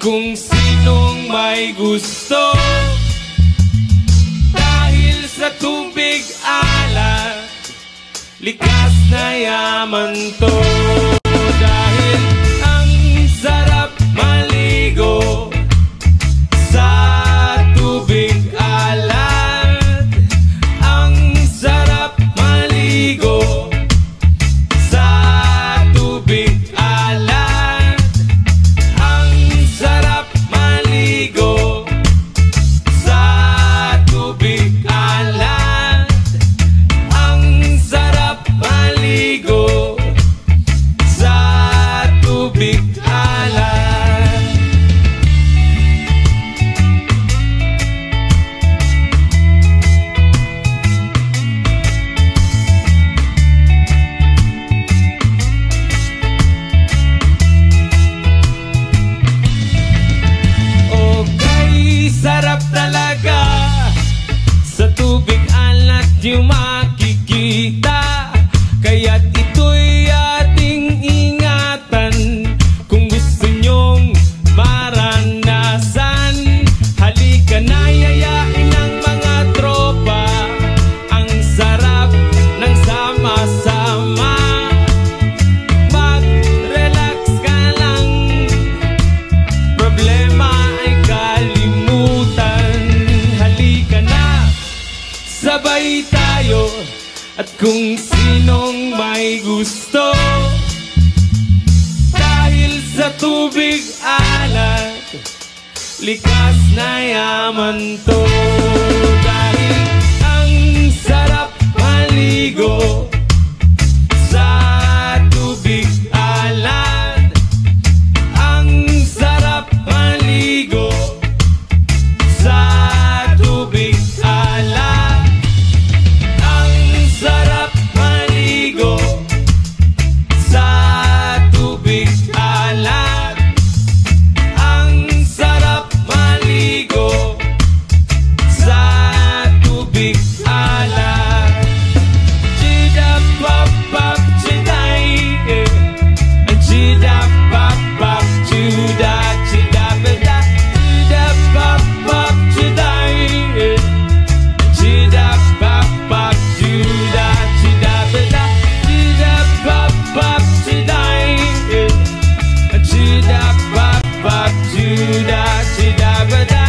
kung sinong may gusto. Dahil sa tubig alat, likas na yaman to. Dahil ang sarap maligo sa tubig alat. Ang sarap maligo sa tubig alat. Ang sarap maligo sa tubig alat. Ang sarap maligo sa tubig alat. Okay, sarap talaga sa tubig alat yung makikita. Kaya't ito'y ating ingatan kung gusto nyong maranasan. Halika na, yayain ng mga tropa. Ang sarap ng sama-sama. Mag-relax ka lang, problema ay kalimutan. Halika na, sabay tayo. At kung sinong may gusto, dahil sa tubig alat, likas na yaman to. Dahil ang sarap maligo sa tubig alat. Ang sarap maligo sa tubig alat. Ang sarap maligo sa tubig alat. Ang sarap maligo sa tubig alat. Chida pop pop chiday, chida pop pop chuda chida beda. Chida pop pop chiday, chida pop pop chuda chida beda. Chida pop pop chiday, chida pop pop chuda chida beda.